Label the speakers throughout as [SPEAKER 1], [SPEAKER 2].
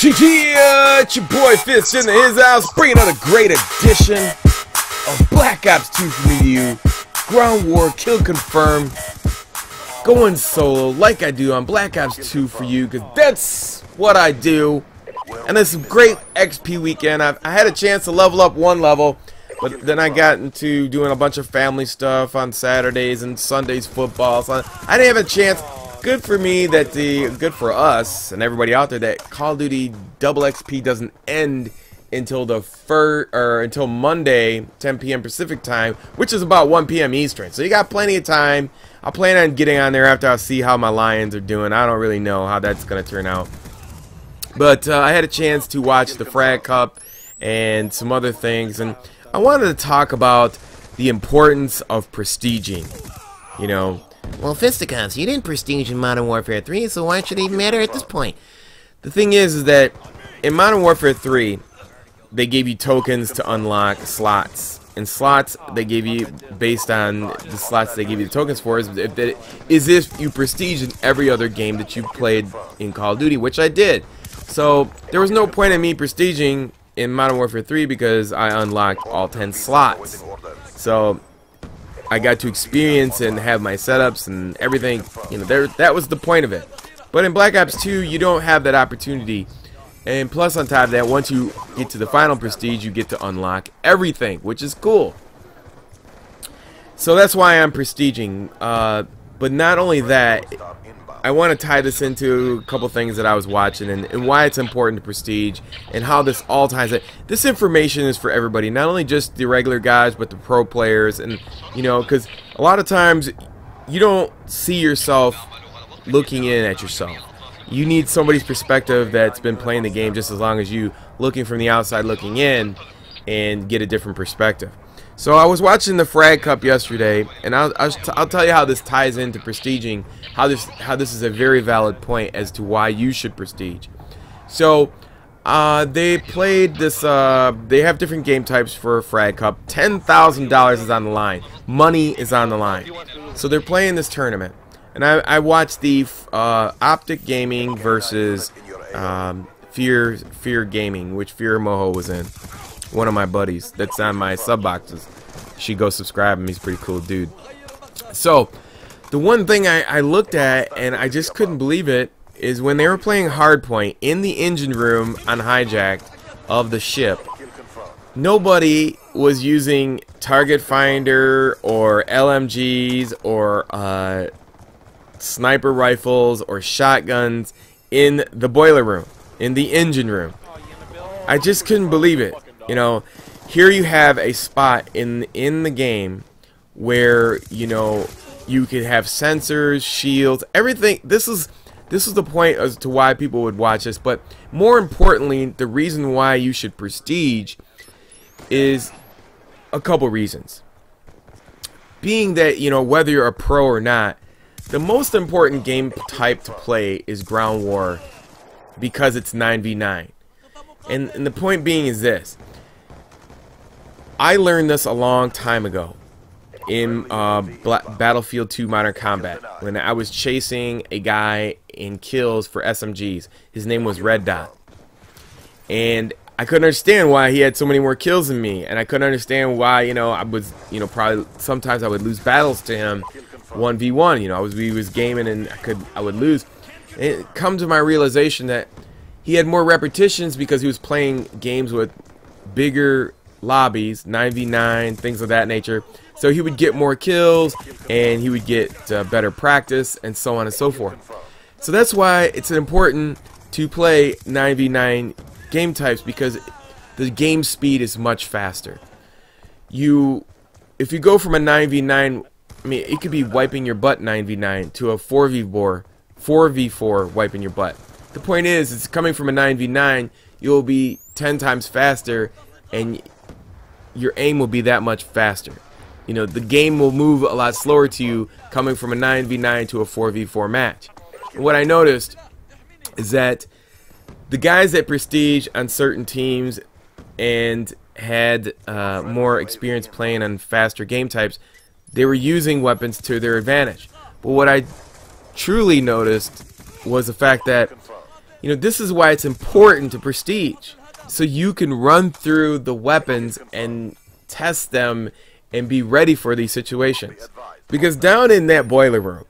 [SPEAKER 1] It's your boy Fist in his house, bringing another great edition of Black Ops 2 for you. Ground War, kill confirmed, going solo like I do on Black Ops 2 for you, because that's what I do. And it's a great XP weekend. I had a chance to level up one level, but then I got into doing a bunch of family stuff on Saturdays and Sundays football, so I didn't have a chance. Good for me that good for us and everybody out there that Call of Duty Double XP doesn't end until until Monday, 10 p.m. Pacific time, which is about 1 p.m. Eastern. So you got plenty of time. I plan on getting on there after I see how my Lions are doing. I don't really know how that's gonna turn out, but I had a chance to watch the Frag Cup and some other things, and I wanted to talk about the importance of prestiging. You know.
[SPEAKER 2] Well, Fisticuffs, you didn't prestige in Modern Warfare 3, so why should it even matter at this point?
[SPEAKER 1] The thing is that in Modern Warfare 3, they gave you tokens to unlock slots. And slots they gave you based on the slots they give you the tokens for is if you prestige in every other game that you played in Call of Duty, which I did. So there was no point in me prestiging in Modern Warfare 3 because I unlocked all 10 slots. So I got to experience and have my setups and everything, you know, that was the point of it. But in Black Ops 2, you don't have that opportunity. And plus on top of that, once you get to the final prestige, you get to unlock everything, which is cool. So that's why I'm prestiging. But not only that, I want to tie this into a couple things that I was watching and why it's important to prestige and how this all ties in. This information is for everybody, not only just the regular guys, but the pro players. And, you know, because a lot of times you don't see yourself looking in at yourself. You need somebody's perspective that's been playing the game just as long as you, looking from the outside looking in, and get a different perspective. So I was watching the Frag Cup yesterday, and I'll tell you how this ties into prestiging, how this is a very valid point as to why you should prestige. So they played this. They have different game types for Frag Cup. $10,000 is on the line. Money is on the line. So they're playing this tournament, and I watched the Optic Gaming versus Fear Gaming, which Fear Moho was in. One of my buddies that's on my sub boxes. You should go subscribe him. He's a pretty cool dude. So the one thing I looked at and I just couldn't believe it is when they were playing Hardpoint in the engine room on Hijacked of the ship, nobody was using target finder or LMGs or sniper rifles or shotguns in the boiler room, in the engine room. I just couldn't believe it. You know, here you have a spot in the game where, you know, you could have sensors, shields, everything. This is the point as to why people would watch this. But more importantly, the reason why you should prestige is a couple reasons. Being that, you know, whether you're a pro or not, the most important game type to play is Ground War because it's 9v9. And the point being is this. I learned this a long time ago in Battlefield 2 Modern Combat when I was chasing a guy in kills for SMGs. His name was Red Dot. And I couldn't understand why he had so many more kills than me. And I couldn't understand why, you know, I was, you know, probably sometimes I would lose battles to him 1v1. You know, we was gaming and I would lose. And it come to my realization that he had more repetitions because he was playing games with bigger lobbies, 9v9, things of that nature. So he would get more kills and he would get better practice and so on and so forth. So that's why it's important to play 9v9 game types, because the game speed is much faster. If you go from a 9v9, I mean, it could be wiping your butt 9v9 to a 4v4 wiping your butt. The point is, it's coming from a 9v9, you'll be 10 times faster and your aim will be that much faster. You know, the game will move a lot slower to you coming from a 9v9 to a 4v4 match. And what I noticed is that the guys that prestige on certain teams and had more experience playing on faster game types, they were using weapons to their advantage. But what I truly noticed was the fact that You know, this is why it's important to prestige. So you can run through the weapons and test them and be ready for these situations. Because down in that boiler room,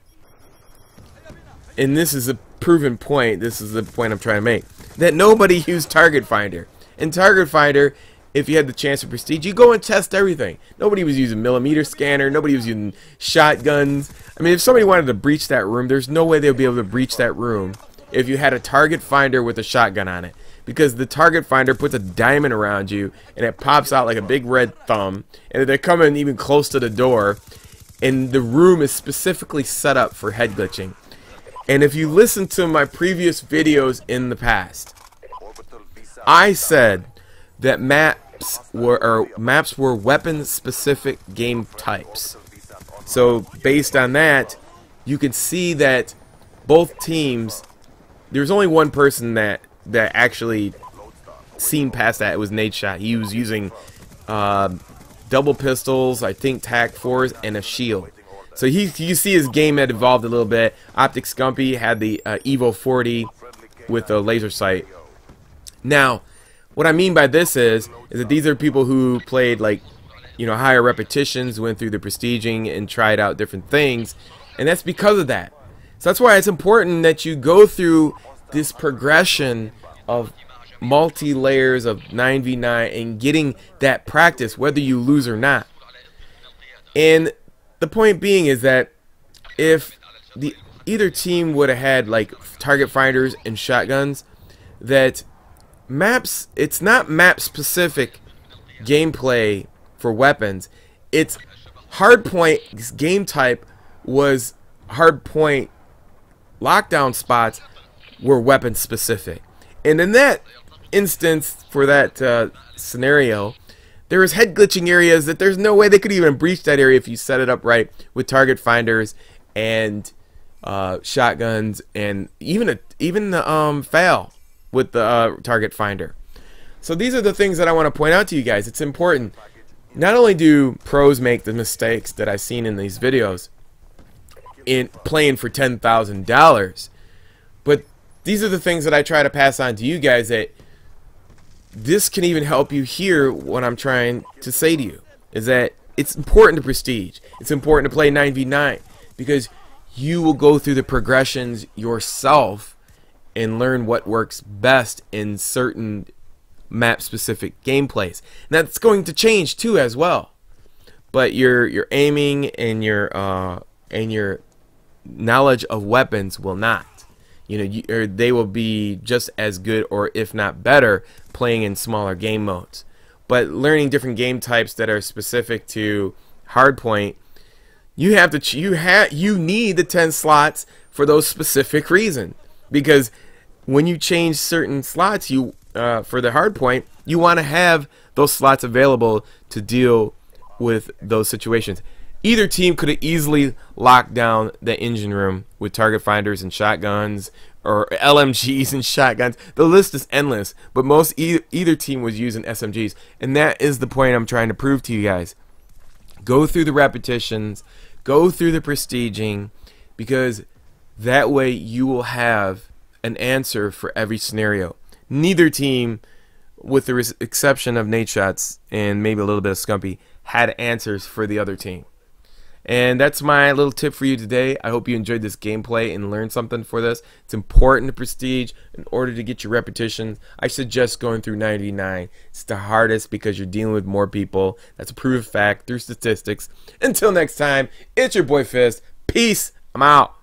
[SPEAKER 1] and this is a proven point, this is the point I'm trying to make, that nobody used Target Finder. In Target Finder, if you had the chance to prestige, you go and test everything. Nobody was using millimeter scanner, nobody was using shotguns. I mean, if somebody wanted to breach that room, there's no way they would be able to breach that room if you had a Target Finder with a shotgun on it. Because the Target Finder puts a diamond around you and it pops out like a big red thumb, and they're coming even close to the door, and the room is specifically set up for head glitching. And if you listen to my previous videos in the past, I said that maps were weapon specific game types. So based on that, you can see that both teams, there's only one person that actually seen past that. It was Nate Shot. He was using double pistols, I think TAC 4s, and a shield. So you see his game had evolved a little bit. Optic Scumpy had the Evo 40 with a laser sight. Now, what I mean by this is that these are people who played, like, you know, higher repetitions, went through the prestiging and tried out different things, and that's because of that. So that's why it's important that you go through this progression of multi-layers of 9v9 and getting that practice whether you lose or not. And the point being is that if either team would have had like target finders and shotguns, that maps, it's not map specific gameplay for weapons, it's hardpoint game type was hardpoint lockdown spots were weapon specific. And in that instance, for that scenario, there was head glitching areas that there's no way they could even breach that area if you set it up right with target finders and shotguns, and even the fail with the target finder. So these are the things that I want to point out to you guys. It's important. Not only do pros make the mistakes that I've seen in these videos in playing for $10,000, but these are the things that I try to pass on to you guys, that this can even help you hear what I'm trying to say to you, is that it's important to prestige. It's important to play 9v9 because you will go through the progressions yourself and learn what works best in certain map specific gameplays. And that's going to change too as well. But your aiming and your knowledge of weapons will not. You know, they will be just as good, or if not better, playing in smaller game modes. But learning different game types that are specific to hardpoint, you need the 10 slots for those specific reasons. Because when you change certain slots, for the hardpoint, you want to have those slots available to deal with those situations. Either team could have easily locked down the engine room with target finders and shotguns, or LMGs and shotguns. The list is endless, but either team was using SMGs, and that is the point I'm trying to prove to you guys. Go through the repetitions, go through the prestiging, because that way you will have an answer for every scenario. Neither team, with the exception of Nate Shots and maybe a little bit of Scumpy, had answers for the other team. And that's my little tip for you today. I hope you enjoyed this gameplay and learned something for this. It's important to prestige in order to get your repetitions. I suggest going through 99. It's the hardest because you're dealing with more people. That's a proven fact through statistics. Until next time, it's your boy Fist. Peace. I'm out.